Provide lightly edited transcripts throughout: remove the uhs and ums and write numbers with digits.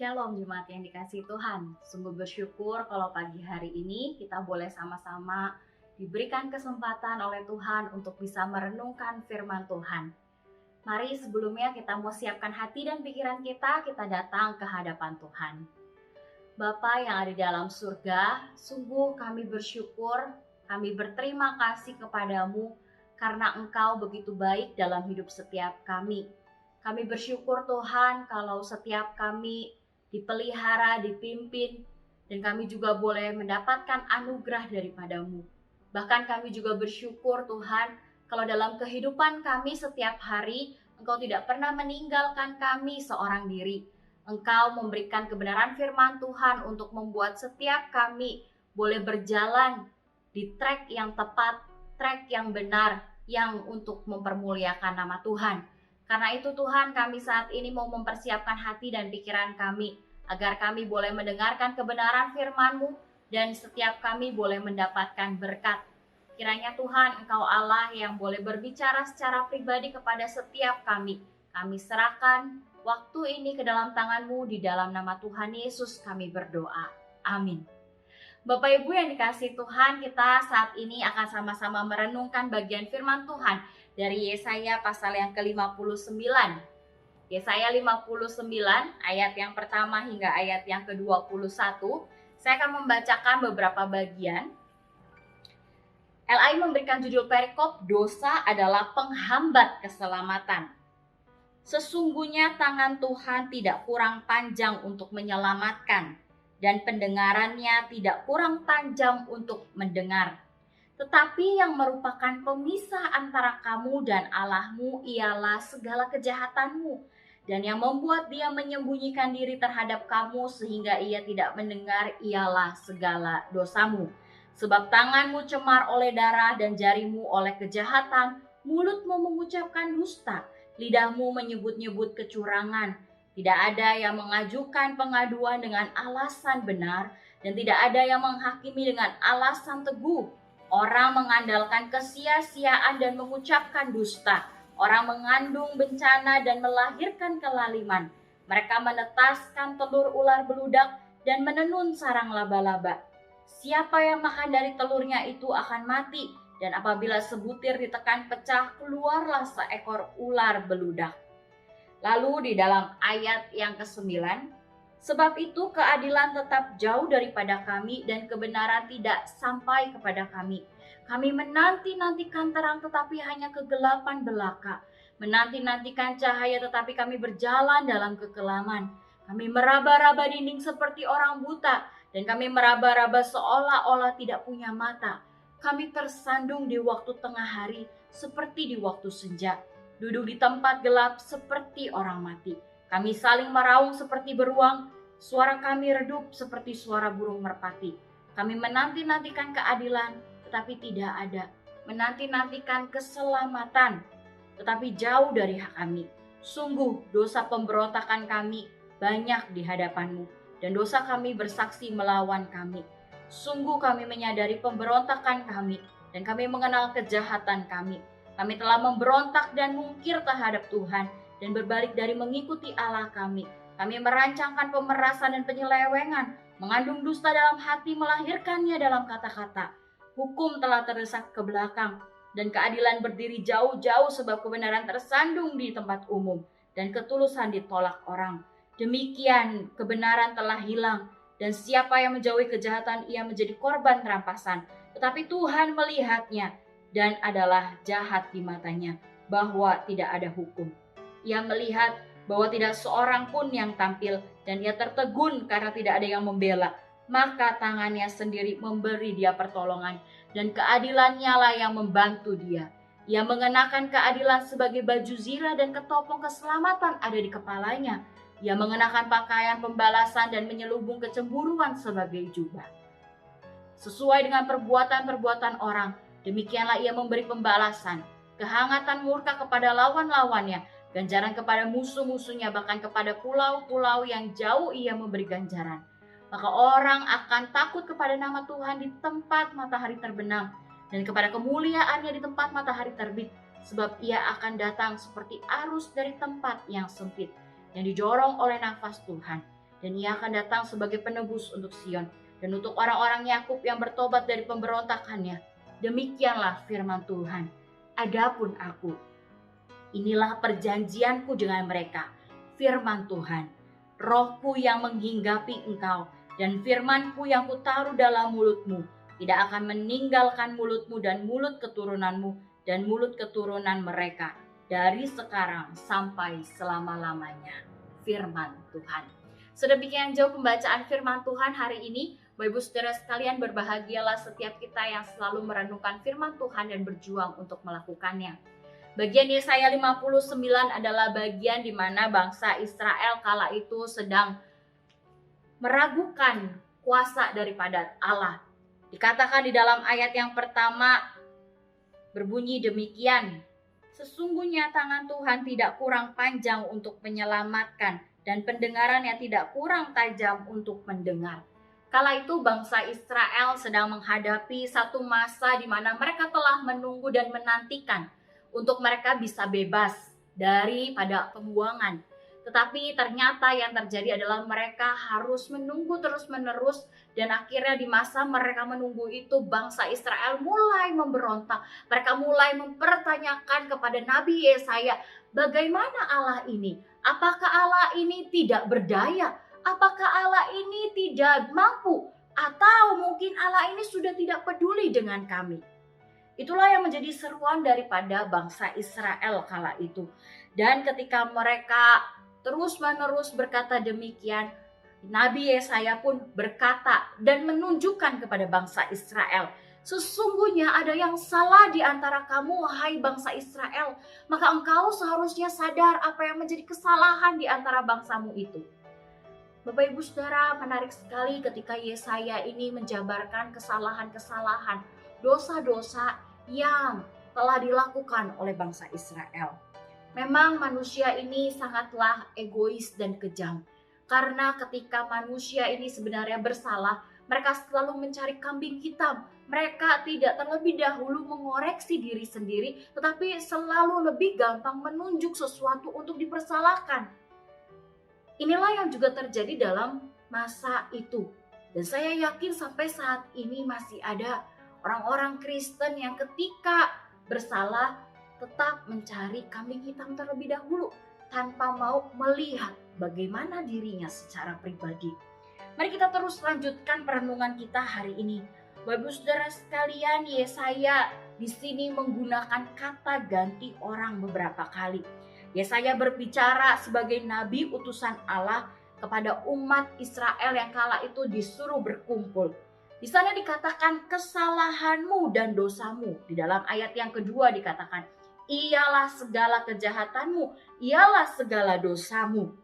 Shalom jemaat yang dikasihi Tuhan. Sungguh bersyukur kalau pagi hari ini kita boleh sama-sama diberikan kesempatan oleh Tuhan untuk bisa merenungkan firman Tuhan. Mari sebelumnya kita mau siapkan hati dan pikiran kita datang ke hadapan Tuhan. Bapa yang ada di dalam surga, sungguh kami bersyukur, kami berterima kasih kepadamu karena Engkau begitu baik dalam hidup setiap kami. Kami bersyukur Tuhan kalau setiap kami dipelihara, dipimpin, dan kami juga boleh mendapatkan anugerah daripadamu. Bahkan kami juga bersyukur Tuhan kalau dalam kehidupan kami setiap hari Engkau tidak pernah meninggalkan kami seorang diri. Engkau memberikan kebenaran firman Tuhan untuk membuat setiap kami boleh berjalan di track yang tepat, track yang benar, yang untuk mempermuliakan nama Tuhan. Karena itu Tuhan, kami saat ini mau mempersiapkan hati dan pikiran kami agar kami boleh mendengarkan kebenaran firman-Mu dan setiap kami boleh mendapatkan berkat. Kiranya Tuhan, Engkau Allah yang boleh berbicara secara pribadi kepada setiap kami. Kami serahkan waktu ini ke dalam tangan-Mu, di dalam nama Tuhan Yesus kami berdoa. Amin. Bapak Ibu yang dikasihi Tuhan, kita saat ini akan sama-sama merenungkan bagian firman Tuhan dari Yesaya pasal yang ke-59. Yesaya 59 ayat yang pertama hingga ayat yang ke-21. Saya akan membacakan beberapa bagian. LAI memberikan judul perikop, dosa adalah penghambat keselamatan. Sesungguhnya tangan Tuhan tidak kurang panjang untuk menyelamatkan, dan pendengarannya tidak kurang tajam untuk mendengar. Tetapi yang merupakan pemisah antara kamu dan Allahmu ialah segala kejahatanmu, dan yang membuat dia menyembunyikan diri terhadap kamu sehingga ia tidak mendengar ialah segala dosamu. Sebab tanganmu cemar oleh darah dan jarimu oleh kejahatan, mulutmu mengucapkan dusta, lidahmu menyebut-nyebut kecurangan. Tidak ada yang mengajukan pengaduan dengan alasan benar, dan tidak ada yang menghakimi dengan alasan teguh. Orang mengandalkan kesia-siaan dan mengucapkan dusta. Orang mengandung bencana dan melahirkan kelaliman. Mereka menetaskan telur ular beludak dan menenun sarang laba-laba. Siapa yang makan dari telurnya itu akan mati, dan apabila sebutir ditekan pecah, keluarlah seekor ular beludak. Lalu di dalam ayat yang ke-9, sebab itu keadilan tetap jauh daripada kami dan kebenaran tidak sampai kepada kami. Kami menanti-nantikan terang tetapi hanya kegelapan belaka. Menanti-nantikan cahaya tetapi kami berjalan dalam kekelaman. Kami meraba-raba dinding seperti orang buta, dan kami meraba-raba seolah-olah tidak punya mata. Kami tersandung di waktu tengah hari seperti di waktu senja. Duduk di tempat gelap seperti orang mati. Kami saling meraung seperti beruang, suara kami redup seperti suara burung merpati. Kami menanti-nantikan keadilan, tetapi tidak ada. Menanti-nantikan keselamatan, tetapi jauh dari hak kami. Sungguh dosa pemberontakan kami banyak di hadapan-Mu, dan dosa kami bersaksi melawan kami. Sungguh kami menyadari pemberontakan kami, dan kami mengenal kejahatan kami. Kami telah memberontak dan mungkir terhadap Tuhan dan berbalik dari mengikuti Allah kami. Kami merancangkan pemerasan dan penyelewengan, mengandung dusta dalam hati, melahirkannya dalam kata-kata. Hukum telah terdesak ke belakang dan keadilan berdiri jauh-jauh sebab kebenaran tersandung di tempat umum dan ketulusan ditolak orang. Demikian kebenaran telah hilang dan siapa yang menjauhi kejahatan ia menjadi korban rampasan. Tetapi Tuhan melihatnya dan adalah jahat di matanya, bahwa tidak ada hukum. Ia melihat bahwa tidak seorang pun yang tampil, dan ia tertegun karena tidak ada yang membela. Maka tangannya sendiri memberi dia pertolongan, dan keadilannya lah yang membantu dia. Ia mengenakan keadilan sebagai baju zirah, dan ketopong keselamatan ada di kepalanya. Ia mengenakan pakaian pembalasan dan menyelubung kecemburuan sebagai jubah. Sesuai dengan perbuatan-perbuatan orang, demikianlah ia memberi pembalasan, kehangatan murka kepada lawan-lawannya, ganjaran kepada musuh-musuhnya, bahkan kepada pulau-pulau yang jauh ia memberi ganjaran. Maka orang akan takut kepada nama Tuhan di tempat matahari terbenam, dan kepada kemuliaannya di tempat matahari terbit, sebab ia akan datang seperti arus dari tempat yang sempit, yang didorong oleh nafas Tuhan. dan ia akan datang sebagai penebus untuk Sion dan untuk orang-orang Yakub yang bertobat dari pemberontakannya. Demikianlah firman Tuhan. Adapun aku, inilah perjanjianku dengan mereka, firman Tuhan. Rohku yang menghinggapi engkau dan firmanku yang kutaruh dalam mulutmu tidak akan meninggalkan mulutmu dan mulut keturunanmu dan mulut keturunan mereka dari sekarang sampai selama-lamanya. Firman Tuhan. Sedemikian jauh pembacaan firman Tuhan hari ini. Bapak Ibu Saudara sekalian, berbahagialah setiap kita yang selalu merenungkan firman Tuhan dan berjuang untuk melakukannya. Bagian Yesaya 59 adalah bagian di mana bangsa Israel kala itu sedang meragukan kuasa daripada Allah. Dikatakan di dalam ayat yang pertama berbunyi demikian, sesungguhnya tangan Tuhan tidak kurang panjang untuk menyelamatkan dan pendengarannya tidak kurang tajam untuk mendengar. Kala itu bangsa Israel sedang menghadapi satu masa di mana mereka telah menunggu dan menantikan untuk mereka bisa bebas daripada pembuangan. Tetapi ternyata yang terjadi adalah mereka harus menunggu terus-menerus dan akhirnya di masa mereka menunggu itu bangsa Israel mulai memberontak. Mereka mulai mempertanyakan kepada Nabi Yesaya, bagaimana Allah ini? Apakah Allah ini tidak berdaya? Apakah Allah ini tidak mampu? Atau mungkin Allah ini sudah tidak peduli dengan kami? Itulah yang menjadi seruan daripada bangsa Israel kala itu. Dan ketika mereka terus-menerus berkata demikian, Nabi Yesaya pun berkata dan menunjukkan kepada bangsa Israel, sesungguhnya ada yang salah di antara kamu, wahai bangsa Israel. Maka engkau seharusnya sadar apa yang menjadi kesalahan di antara bangsamu itu. Bapak Ibu Saudara, menarik sekali ketika Yesaya ini menjabarkan kesalahan-kesalahan, dosa-dosa yang telah dilakukan oleh bangsa Israel. Memang manusia ini sangatlah egois dan kejam. Karena ketika manusia ini sebenarnya bersalah, mereka selalu mencari kambing hitam. Mereka tidak terlebih dahulu mengoreksi diri sendiri, tetapi selalu lebih gampang menunjuk sesuatu untuk dipersalahkan. Inilah yang juga terjadi dalam masa itu. Dan saya yakin sampai saat ini masih ada orang-orang Kristen yang ketika bersalah tetap mencari kambing hitam terlebih dahulu tanpa mau melihat bagaimana dirinya secara pribadi. Mari kita terus lanjutkan perenungan kita hari ini. Bapak Ibu Saudara sekalian, Yesaya di sini menggunakan kata ganti orang beberapa kali. Yesaya berbicara sebagai nabi utusan Allah kepada umat Israel yang kala itu disuruh berkumpul. Di sana dikatakan kesalahanmu dan dosamu. Di dalam ayat yang kedua dikatakan, ialah segala kejahatanmu, ialah segala dosamu.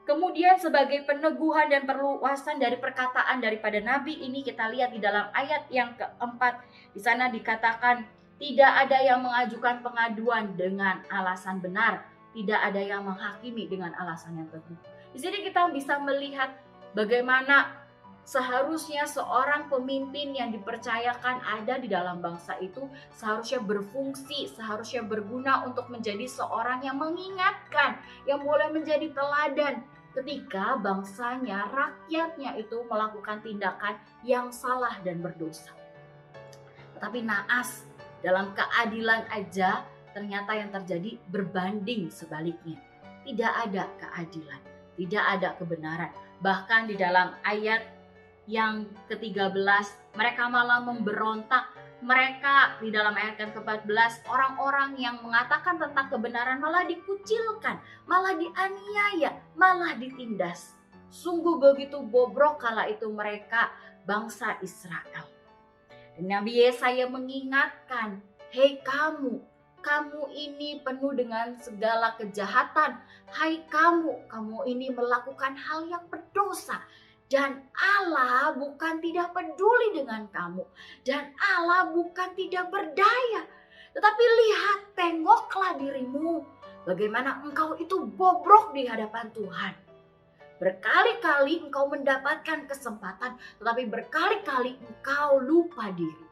Kemudian sebagai peneguhan dan perluasan dari perkataan daripada nabi ini kita lihat di dalam ayat yang keempat. Di sana dikatakan, tidak ada yang mengajukan pengaduan dengan alasan benar. Tidak ada yang menghakimi dengan alasan yang teguh. Di sini kita bisa melihat bagaimana seharusnya seorang pemimpin yang dipercayakan ada di dalam bangsa itu seharusnya berfungsi, seharusnya berguna untuk menjadi seorang yang mengingatkan, yang boleh menjadi teladan ketika bangsanya, rakyatnya itu melakukan tindakan yang salah dan berdosa. Tetapi naas, dalam keadilan aja ternyata yang terjadi berbanding sebaliknya. Tidak ada keadilan, tidak ada kebenaran. Bahkan di dalam ayat yang ke-13 mereka malah memberontak. Mereka di dalam ayat yang ke-14 orang-orang yang mengatakan tentang kebenaran malah dikucilkan, malah dianiaya, malah ditindas. Sungguh begitu bobrok kala itu mereka bangsa Israel. Dan Nabi Yesaya mengingatkan, hei kamu ini penuh dengan segala kejahatan. Hai kamu ini melakukan hal yang berdosa. Dan Allah bukan tidak peduli dengan kamu. Dan Allah bukan tidak berdaya. Tetapi lihat, tengoklah dirimu. Bagaimana engkau itu bobrok di hadapan Tuhan. Berkali-kali engkau mendapatkan kesempatan, tetapi berkali-kali engkau lupa diri.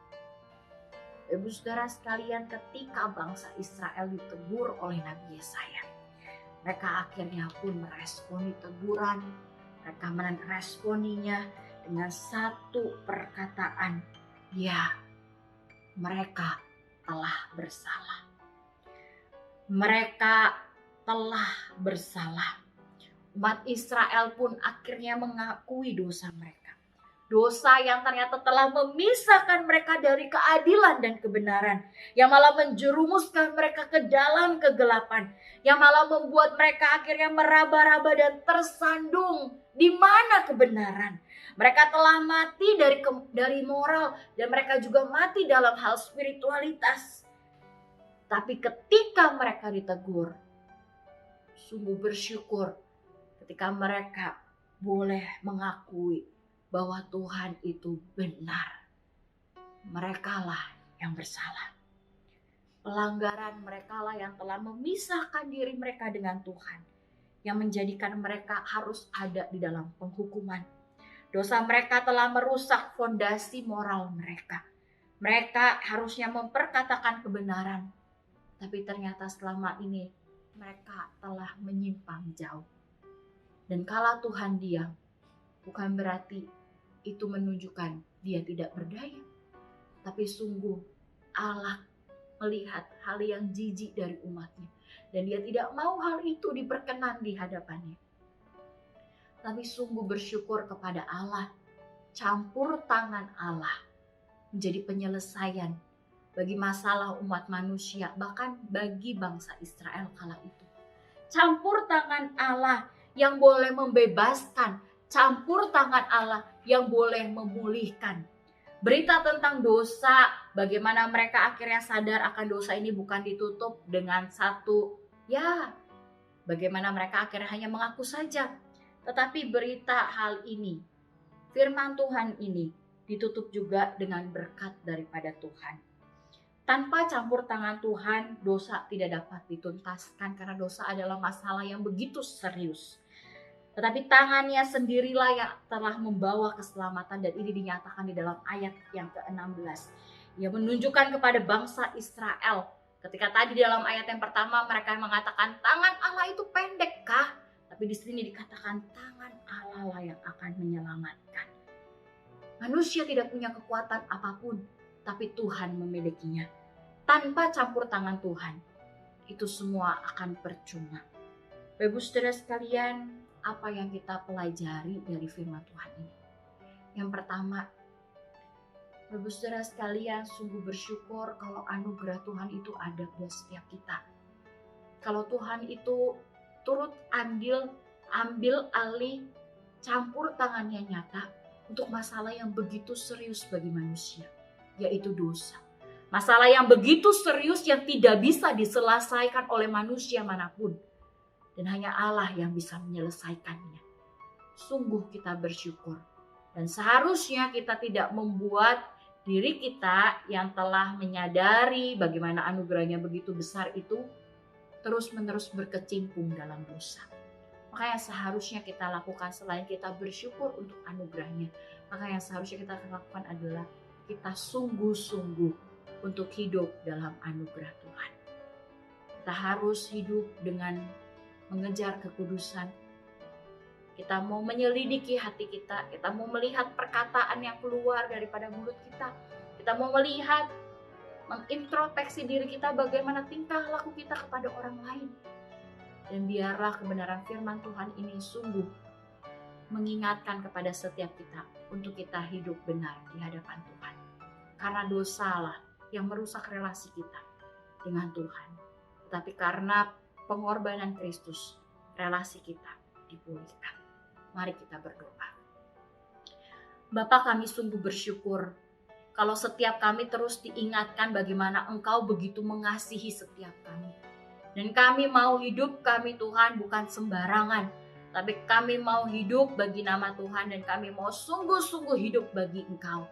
Ibu saudara sekalian, ketika bangsa Israel ditegur oleh Nabi Yesaya, mereka akhirnya pun meresponi teguran Mereka meresponinya dengan satu perkataan, ya, mereka telah bersalah. Mereka telah bersalah. Umat Israel pun akhirnya mengakui dosa mereka. Dosa yang ternyata telah memisahkan mereka dari keadilan dan kebenaran. Yang malah menjerumuskan mereka ke dalam kegelapan. Yang malah membuat mereka akhirnya meraba-raba dan tersandung. Di mana kebenaran? Mereka telah mati dari moral. Dan mereka juga mati dalam hal spiritualitas. Tapi ketika mereka ditegur, sungguh bersyukur ketika mereka boleh mengakui bahwa Tuhan itu benar. Merekalah yang bersalah. Pelanggaran merekalah yang telah memisahkan diri mereka dengan Tuhan, yang menjadikan mereka harus ada di dalam penghukuman. Dosa mereka telah merusak fondasi moral mereka. Mereka harusnya memperkatakan kebenaran, tapi ternyata selama ini mereka telah menyimpang jauh. Dan kala Tuhan diam, bukan berarti itu menunjukkan dia tidak berdaya. Tapi sungguh Allah melihat hal yang jijik dari umatnya. Dan dia tidak mau hal itu diperkenan di hadapannya. Tapi sungguh bersyukur kepada Allah. Campur tangan Allah menjadi penyelesaian bagi masalah umat manusia. Bahkan bagi bangsa Israel kala itu. Campur tangan Allah yang boleh membebaskan. Campur tangan Allah yang boleh memulihkan. Berita tentang dosa, bagaimana mereka akhirnya sadar akan dosa ini bukan ditutup dengan satu, ya, bagaimana mereka akhirnya hanya mengaku saja. Tetapi berita hal ini, firman Tuhan ini ditutup juga dengan berkat daripada Tuhan. Tanpa campur tangan Tuhan, dosa tidak dapat dituntaskan karena dosa adalah masalah yang begitu serius. Tetapi tangannya sendirilah yang telah membawa keselamatan, dan ini dinyatakan di dalam ayat yang ke-16. Ia menunjukkan kepada bangsa Israel. Ketika tadi di dalam ayat yang pertama mereka mengatakan tangan Allah itu pendek kah? Tapi di sini dikatakan tangan Allah lah yang akan menyelamatkan. Manusia tidak punya kekuatan apapun, tapi Tuhan memilikinya. Tanpa campur tangan Tuhan, itu semua akan percuma. Bapak saudara sekalian, apa yang kita pelajari dari firman Tuhan ini? Yang pertama, Bapak saudara sekalian, sungguh bersyukur kalau anugerah Tuhan itu ada buat setiap kita. Kalau Tuhan itu turut ambil alih, campur tangannya nyata untuk masalah yang begitu serius bagi manusia, yaitu dosa. Masalah yang begitu serius yang tidak bisa diselesaikan oleh manusia manapun. Dan hanya Allah yang bisa menyelesaikannya. Sungguh kita bersyukur. Dan seharusnya kita tidak membuat diri kita yang telah menyadari bagaimana anugerahnya begitu besar itu terus-menerus berkecimpung dalam dosa. Maka yang seharusnya kita lakukan selain kita bersyukur untuk anugerahnya, maka yang seharusnya kita lakukan adalah kita sungguh-sungguh untuk hidup dalam anugerah Tuhan. Kita harus hidup dengan mengejar kekudusan. Kita mau menyelidiki hati kita. Kita mau melihat perkataan yang keluar daripada mulut kita. Kita mau melihat, mengintrospeksi diri kita bagaimana tingkah laku kita kepada orang lain. Dan biarlah kebenaran firman Tuhan ini sungguh mengingatkan kepada setiap kita untuk kita hidup benar di hadapan Tuhan. Karena dosalah yang merusak relasi kita dengan Tuhan. Tetapi karena pengorbanan Kristus, relasi kita dipulihkan. Mari kita berdoa. Bapa, kami sungguh bersyukur kalau setiap kami terus diingatkan bagaimana Engkau begitu mengasihi setiap kami. Dan kami mau hidup kami Tuhan bukan sembarangan, tapi kami mau hidup bagi nama Tuhan dan kami mau sungguh-sungguh hidup bagi Engkau.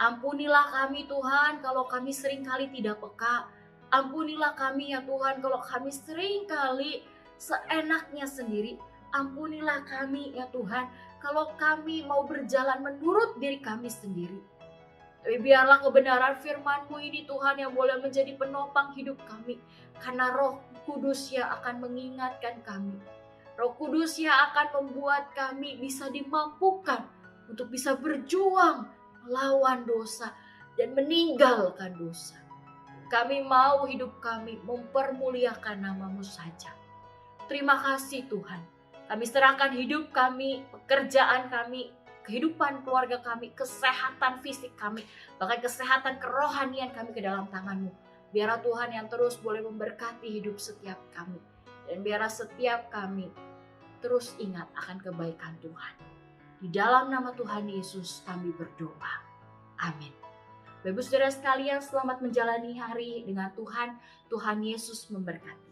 Ampunilah kami Tuhan kalau kami seringkali tidak peka. Ampunilah kami ya Tuhan kalau kami seringkali seenaknya sendiri. Ampunilah kami ya Tuhan kalau kami mau berjalan menurut diri kami sendiri. Tapi biarlah kebenaran firman-Mu ini Tuhan yang boleh menjadi penopang hidup kami. Karena Roh Kudus yang akan mengingatkan kami Roh Kudus yang akan membuat kami bisa dimampukan untuk bisa berjuang melawan dosa dan meninggalkan dosa. Kami mau hidup kami mempermuliakan nama-Mu saja. Terima kasih Tuhan. Kami serahkan hidup kami, pekerjaan kami, kehidupan keluarga kami, kesehatan fisik kami, bahkan kesehatan kerohanian kami ke dalam tangan-Mu. Biarlah Tuhan yang terus boleh memberkati hidup setiap kami. Dan biarlah setiap kami terus ingat akan kebaikan Tuhan. Di dalam nama Tuhan Yesus kami berdoa. Amin. Bapak Saudara sekalian, selamat menjalani hari dengan Tuhan. Tuhan Yesus memberkati.